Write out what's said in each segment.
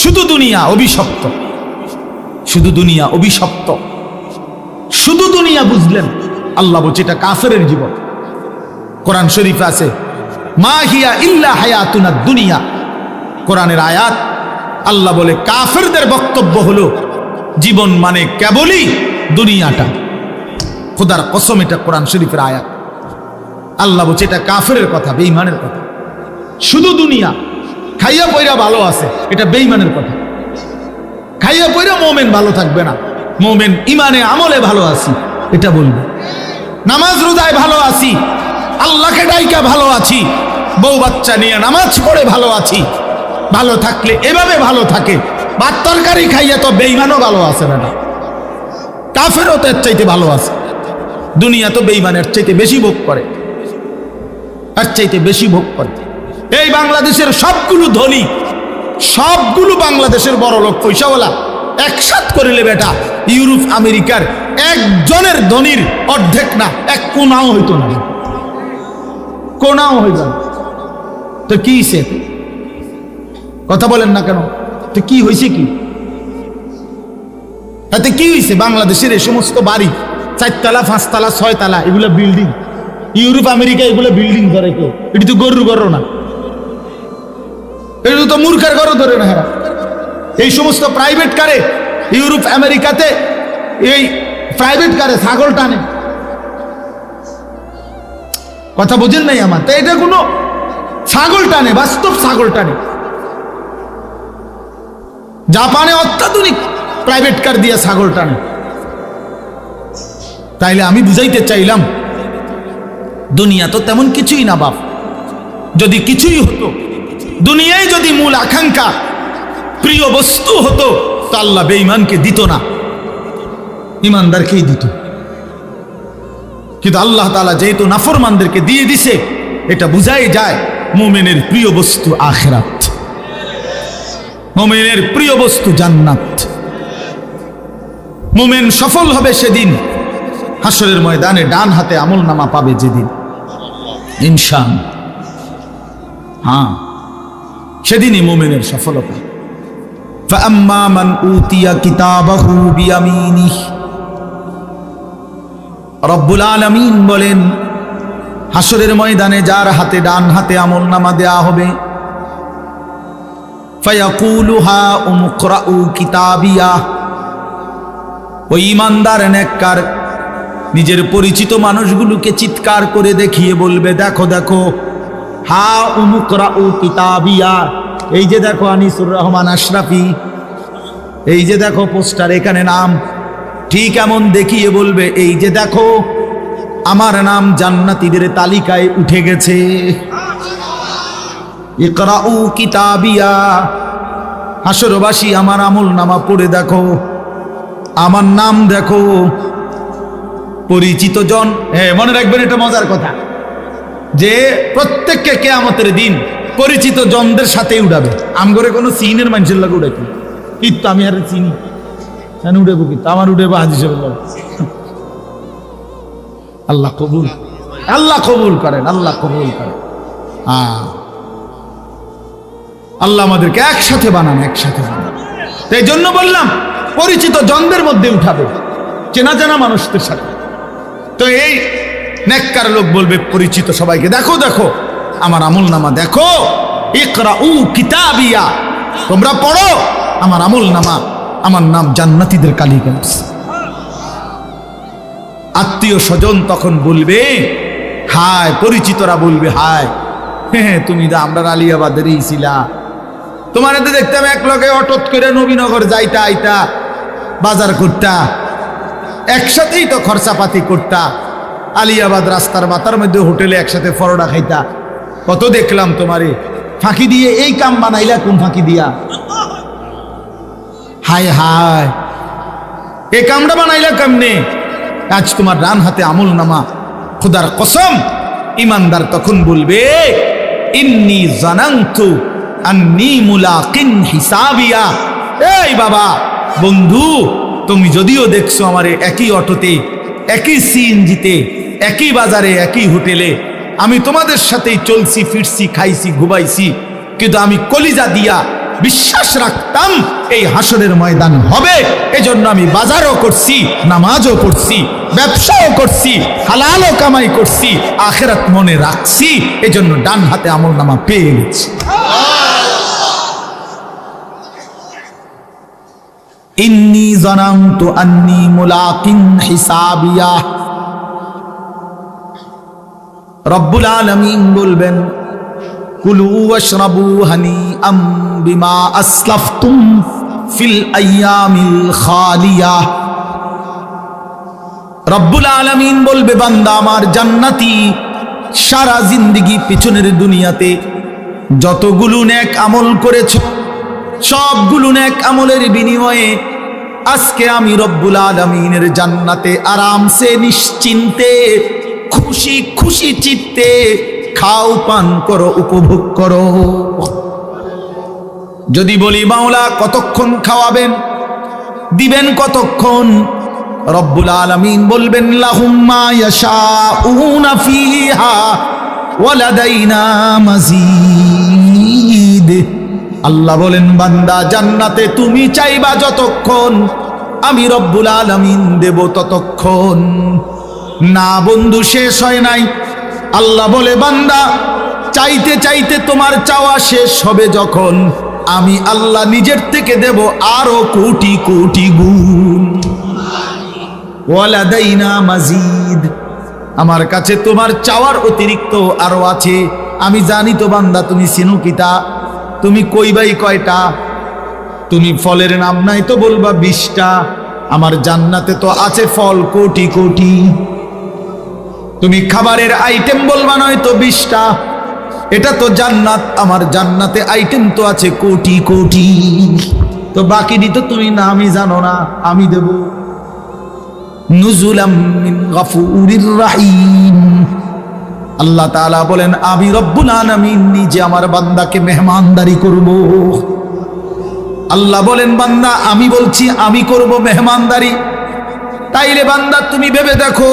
শুধু দুনিয়া অভিশপ্ত, শুধু দুনিয়া অভিশপ্ত, শুধু দুনিয়া বুঝলেন। আল্লাহ বলছে এটা কাফেরের জীবন। কোরআন শরীফে আছে মা হিয়া ইল্লা হায়াতুনা দুনিয়া, কোরআনের আয়াত। আল্লাহ বলে কাফেরদের বক্তব্য হলো জীবন মানে কেবলই দুনিয়াটা। খোদার কসম, এটা কোরআন শরীফের আয়াত। আল্লাহ বলছে এটা কাফেরের কথা, বেঈমানের কথা। শুধু দুনিয়া, খাইয়া পয়রা ভালো আছে, এটা বেঈমানের কথা। খাইয়া পয়রা মোমেন ভালো থাকবে না, মোমেন ইমানে আমলে ভালো আছি এটা বলবে। নামাজ রোজায় ভালো আছি, আল্লাহকে ডাইকা ভালো আছি, বউ বাচ্চা নিয়ে নামাজ পড়ে ভালো আছি, ভালো থাকলে এভাবে ভালো থাকে। ভাত তরকারি খাইয়া তো বেঈমানও ভালো আছে না, কাফেরও তো এর চাইতে ভালো আছে। দুনিয়া তো বেঈমানের চাইতে বেশি ভোগ করে, এর চাইতে বেশি ভোগ করে। এই বাংলাদেশের সবগুলো ধনী, সবগুলো বাংলাদেশের বড় লোক পয়সাওয়ালা একসাথ করিলে বেটা ইউরোপ আমেরিকার একজনের ধনীর অর্ধেক না, এক কোনাও হইতো না, কোনাও হইত না। তো কি সে কথা বলেন না কেন? তো কি হয়েছে? কি তাতে কি হয়েছে? বাংলাদেশের এই সমস্ত বাড়ি 4 তলা 5 তলা 6 তলা এগুলো বিল্ডিং, ইউরোপ আমেরিকা এগুলো বিল্ডিং ধরে কেউ? এটি তো গরুর ঘরও না, এটা তো মূর্খের ঘরও ধরে না। হেরা এই সমস্ত প্রাইভেট কারে ইউরোপ আমেরিকাতে, এই প্রাইভেট কারে ছাগল টানে। কথা বোঝেন নাই আমার? তাই এটা কোনো ছাগল টানে, বাস্তব ছাগল টানে। জাপানে অত্যাধুনিক প্রাইভেট কার দিয়ে ছাগল টানে। তাইলে আমি বুঝাইতে চাইলাম দুনিয়া তো তেমন কিছুই না বাপ। যদি কিছুই হতো, দুনিয়ায় যদি মূল আকাঙ্ক্ষা প্রিয় বস্তু হতো, তা আল্লাহ বেঈমানকে দিত না, ইমানদারকেই দিত। কিন্তু আল্লাহ তাআলা যেহেতু নাফরমানদেরকে দিয়ে দিছে, এটা বুঝাই যায় মুমিনের প্রিয় বস্তু আখিরাত, মুমিনের প্রিয় বস্তু জান্নাত। মুমিন সফল হবে সেদিন হাসরের ময়দানে, ডান হাতে আমলনামা পাবে যেদিন ইনশাআল্লাহ। হ্যাঁ, সেদিনই মুমিনের সফলতা। ফাআম্মা মান উতিয়া কিতাবাহু বিয়ামিনিহি, রব্বুল আলামিন বলেন হাসরের ময়দানে যার হাতে ডান হাতে আমলনামা দেয়া হবে, ফায়াকুলু হা উমকরাউ কিতাবিয়া, ওই ঈমানদার নেককার নিজের পরিচিত মানুষগুলোকে চিৎকার করে দেখিয়ে বলবে, দেখো দেখো, হা উমকরাউ কিতাবিয়া, এই যে দেখো আনিসুর রহমান আশরাফি, এই যে দেখো পোস্টার, এখানে নাম। ঠিক এমন দেখিয়ে বলবে, এই যে দেখো আমার নাম জান্নাতীদের তালিকায় উঠে গেছে। ইকরাউ কিতাবিয়া, হাসরবাসী আমার আমলনামা পড়ে দেখো, আমার নাম দেখো। পরিচিত জন, হ্যাঁ মনে রাখবেন এটা মজার কথা, যে প্রত্যেককে কিয়ামতের দিন পরিচিত জনদের সাথে উঠাবে। আমগরে কোনো সিনের মানুষের লাগে উঠাইতে, কিন্তু আমি আর চিনি উঠেবো, কিন্তু আমার উঠেবো হাজি সাহেব। আল্লাহ কবুল, আল্লাহ কবুল করেন, আল্লাহ কবুল করেন। আল্লাহ আমাদেরকে একসাথে বানান, একসাথে বানান। এই জন্য বললাম পরিচিত জনদের মধ্যে উঠাবে, চেনা জানা মানুষদের সাথে। তো এই নেককার লোক বলবে পরিচিত সবাইকে, দেখো দেখো আমার আমলনামা দেখো, ইকরাউ কিতাবিয়া, তোমরা পড়ো আমার আমলনামা, আমার নাম জান্নাতীদের তালিকায় আছে। আত্মীয় স্বজন তখন বলবে হায়, পরিচিতরা বলবে হায়, হ্যাঁ তুমি দা আমরা আলিয়াবাদেরই ছিলা, তোমার এতে দেখতাম এক লগে অটোত করে নবীনগর যাইতা আইতা, বাজার করতা, একসাথেই তো খরচাপাতি করতা, আলিয়াবাদ রাস্তার মাথার মধ্যে হোটেলে একসাথে পরোটা খাইতা, কত দেখলাম তোমারে, ফাঁকি দিয়ে এই কাম বানাইলা, কোন ফাঁকি দিয়া? হায় হায়, এই কামটা বানাইলা কেমনে? আজ তোমার ডান হাতে আমলনামা। খোদার কসম, ইমানদার তখন বলবে ইন্নী জানান্তু আন্নী মুলাকিন হিসাবিয়া। এই বাবা বন্ধু, তুমি যদিও দেখছো আমারে একই অটোতে, একই সিএনজিতে, একই বাজারে, একই হোটেলে, আমি তোমাদের সাথেই চলছি ফিরছি, খাইছি ঘুমাইছি, কিন্তু আমি কলিজা দিয়া বিশ্বাস রাখতাম এই হাসরের ময়দান হবে, এজন্য আমি বাজারও করছি, নামাজও পড়ছি, ব্যবসাও করছি, হালালও কামাই করছি, আখিরাত মনে রাখছি, এজন্য ডান হাতে আমলনামা পেয়ে গেছি। ইন্নী জানান্তু আন্নী মুলাকিন হিসাবিয়া। রব্বুল আলামিন বলবেন কুলু ওয়াশরাবু হানিআম বিমা আসলাফতুম ফিল আইয়ামিল খালিয়া। রব্বুল আলামিন বলবে বান্দা আমার জান্নাতি, সারা জিন্দেগি পিছনের দুনিয়াতে যতগুলো নেক আমল করেছো সবগুলো নেক আমলের বিনিময়ে আজকে আমি রব্বুল আলামিনের জান্নাতে আরামসে নিশ্চিন্তে খুশি খুশি চিত্তে খাও, পান করো, উপভোগ করো। যদি বলি মাওলা কতক্ষণ খাওয়াবেন, দিবেন কতক্ষণ, রব্বুল আলামিন বলবেন লাহুম মা ইয়াশাউনা ফিহা ওয়া লাদাইনা মাজিদ। আল্লাহ বলেন বান্দা জান্নাতে তুমি চাইবা যতক্ষণ, আমি রব্বুল আলামিন দেব ততক্ষণ। না বন্ধু, শেষ হয় নাই। আল্লাহ বলে বান্দা চাইতে চাইতে তোমার চাওয়া শেষ হবে যখন, আমি আল্লাহ নিজের থেকে দেব আরো কোটি কোটি গুণ। ওয়ালাদাইনা মাজিদ, আমার কাছে তোমার চাওয়ার অতিরিক্ত আরো আছে। আমি জানি তো বান্দা তুমি চিনো কিতা, তুমি কইবাই কয়টা, তুমি ফলের নাম নাই তো বলবা 20টা। আমার জান্নাতে তো আছে ফল কোটি কোটি। তুমি খাবারের আইটেম বলবা নয়তো 20টা, এটা তো জান্নাত, আমার জান্নাতে আইটেম তো আছে কোটি কোটি। তো বাকিটি তো তুমি নামই জানো না, আমি দেব। নুজুলাম মিন গফুরির রহিম। আল্লাহ তাআলা বলেন আমি রব্বুল আলামিন নিজে আমার বান্দাকে মেহমানদারি করব। আল্লাহ বলেন বান্দা আমি বলছি আমি করব মেহমানদারি। তাইলে বান্দা তুমি ভেবে দেখো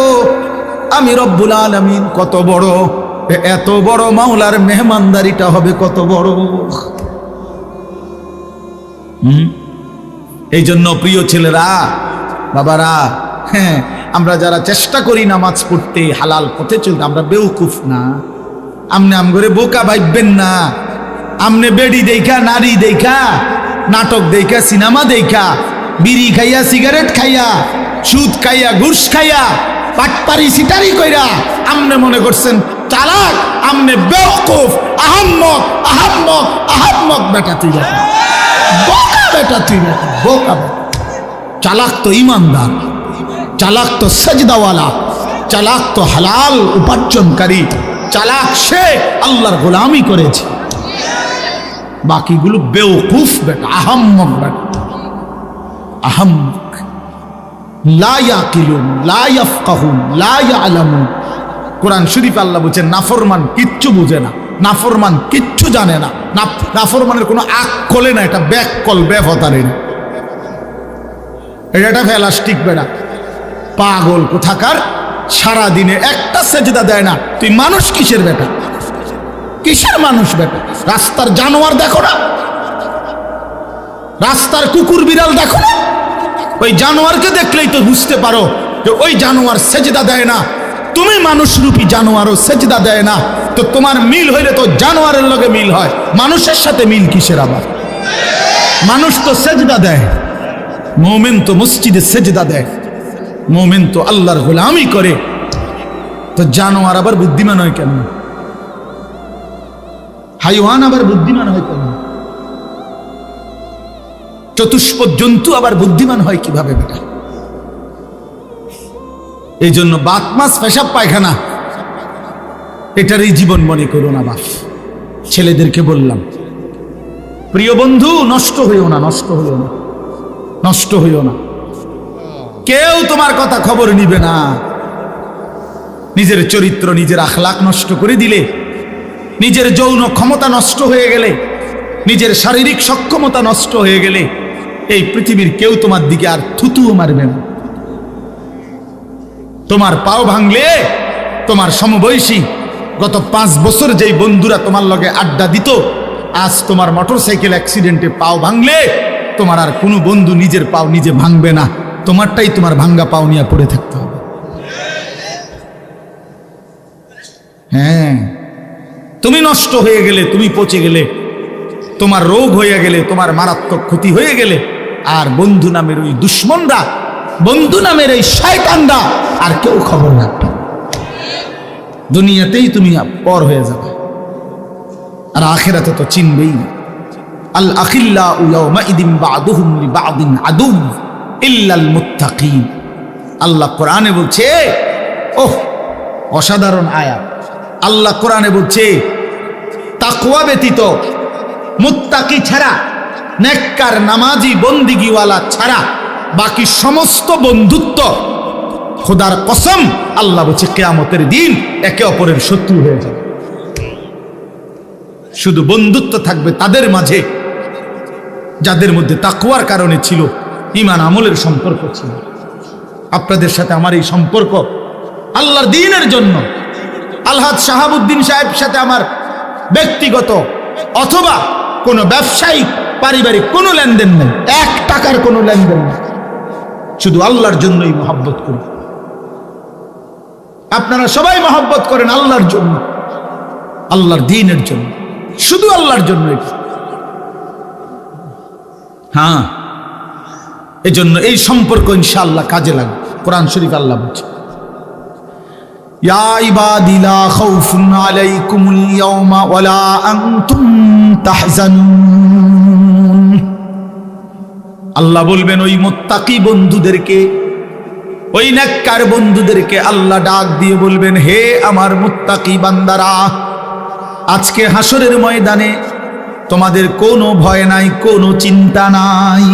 আমি রব্বুল আলামিন কত বড়, এত বড় মাওলার মেহমানদারিটা হবে কত বড়। এই জন্য প্রিয় ছেলেরা, বাবারা, হ্যাঁ, আমরা যারা চেষ্টা করি নামাজ পড়তে, হালাল পথে চলতে, আমরা বেউকুফ না। আমনে আমগরে বোকা ভাববেন না। আমনে বেডি দেখা, নারী দেখা, নাটক দেখা, সিনেমা দেখা, বিড়ি খাইয়া, সিগারেট খাইয়া, সুদ খাইয়া, ঘুষ খাইয়া, পাটপারি সিটারি কইরা আমনে মনে করছেন চালাক। আমনে বেউকুফ, আহাম্মক আহাম্মক আহাম্মক বেটা তুই, বোকা বেটা তুই, বোকা বেটা। চালাক তো ইমানদার, চালাক তো সাজদাওয়ালা, চালাক তো হালাল উপার্জনকারী, চালাক সে আল্লাহর গোলামি করেছে। বাকিগুলো বেওকুফ বেটা, আহাম্মক বেটা, আহাম্মক। লা ইয়াকিলুন, লা ইয়াফকাহুন, লা ইয়ালামুন। কোরআন শরীফ আল্লাহ বলছেন নাফরমান কিচ্ছু বুঝে না, নাফরমান কিচ্ছু জানে না, নাফরমানের কোনো আকলে না, এটা ব্যাককল ব্যবতারে না, এটা প্লাস্টিক বেটা, পাগল কোথাকার। সারা দিনে একটা সেজদা দেয় না, তুই মানুষ কিসের বেটা, কিসের মানুষ বেটা? রাস্তার জানোয়ার দেখো না, রাস্তার কুকুর বিড়াল দেখো না, ওই জানোয়ারকে দেখলেই তো বুঝতে পারো যে ওই জানোয়ার সেজদা দেয় না। তুমি মানুষ রূপী জানোয়ারও সেজদা দেয় না, তো তোমার মিল হইলে তো জানোয়ারের লগে মিল হয়, মানুষের সাথে মিল কিসের আবার? মানুষ তো সেজদা দেয়, মুমিন তো মসজিদে সেজদা দেয়, মুমিন তো আল্লাহর গোলামি করে, তো জানোয়ার আবার বুদ্ধিমান হয় কেন? হাইওয়ান আবার বুদ্ধিমান হয় কেন? চতুষ্পদ জন্তু আবার বুদ্ধিমান হয় কিভাবে বেটা? এই জন্য বাত মাছ পেশাব পায়খানা এটারই জীবন মনে করো না বাপ। ছেলেদেরকে বললাম, প্রিয় বন্ধু, নষ্ট হইও না, নষ্ট হইও না, নষ্ট হইও না। কেউ তোমার কথা খবর নিবে না। নিজের চরিত্র, নিজের আখলাক নষ্ট করে দিলে, নিজের যৌন ক্ষমতা নষ্ট হয়ে গেলে, নিজের শারীরিক সক্ষমতা নষ্ট হয়ে গেলে, এই পৃথিবীর কেউ তোমার দিকে আর থুতুও মারবে না। তোমার পাও ভাঙলে তোমার সমবয়সী গত 5 বছর যেই বন্ধুরা তোমার লগে আড্ডা দিত, আজ তোমার মোটরসাইকেল অ্যাক্সিডেন্টে পাও ভাঙলে তোমার আর কোনো বন্ধু নিজের পাও নিজে ভাঙবে না, তোমারটাই তোমার ভাঙ্গা পাও নিয়ে পড়ে থাকতে হবে। হ্যাঁ, তুমি নষ্ট হয়ে গেলে, তুমি পচে গেলে, তোমার রোগ হয়ে গেলে, তোমার মারাত্মক ক্ষতি হয়ে গেলে, আর বন্ধু নামের ওই দুশ্মনরা, বন্ধু নামের এই শয়তানরা আর কেউ খবর রাখবে না। দুনিয়াতেই তুমি পর হয়ে যাবে, আর আখিরাতে তো চিনবেই না। আল আখিল্লাউ ইয়াওমাইদিন বা'দুহুম লিবা'দিন আদুম ইল্লাল মুত্তাকিন। আল্লাহ কোরআনে বলছে, ওহ অসাধারণ আয়াত। আল্লাহ কোরআনে বলছে তাকওয়া ব্যতীত, মুত্তাকি ছাড়া, নেককার নামাজি বন্দিগিওয়ালা ছাড়া বাকি সমস্ত বন্ধুত্ব, খোদার কসম আল্লাহ বলছে কিয়ামতের দিন একে অপরের শত্রু হয়ে যাবে। শুধু বন্ধুত্ব থাকবে তাদের মাঝে যাদের মধ্যে তাকওয়ার কারণে ছিল, ঈমান আমলের সম্পর্ক ছিল। আপনাদের সাথে আমার এই সম্পর্ক আল্লাহর দ্বীনের জন্য। আলহাজ শাহাবুদ্দিন সাহেব সাথে আমার ব্যক্তিগত অথবা কোনো ব্যবসায়িক পারিবারিক কোনো লেনদেন নেই, 1 টাকার কোনো লেনদেন নেই, শুধু আল্লাহর জন্যই মহব্বত করি। আপনারা সবাই মহব্বত করেন আল্লাহর জন্য, আল্লাহর দ্বীনের জন্য, শুধু আল্লাহর জন্য। হ্যাঁ, এজন্য এই সম্পর্ক ইনশাআল্লাহ কাজে লাগবে। কোরআন শরীফ আল্লাহ বলছে, ইয়া ইবাদি লা খাউফুন আলাইকুমুল ইয়াওমা ওয়ালা আনতুম তাহজানুন। আল্লাহ বলবেন ওই মুত্তাকি বন্ধুদেরকে, ওই নেককার বন্ধুদেরকে আল্লাহ ডাক দিয়ে বলবেন, হে আমার মুত্তাকি বান্দারা, আজকে হাসরের ময়দানে তোমাদের কোনো ভয় নাই, কোনো চিন্তা নাই।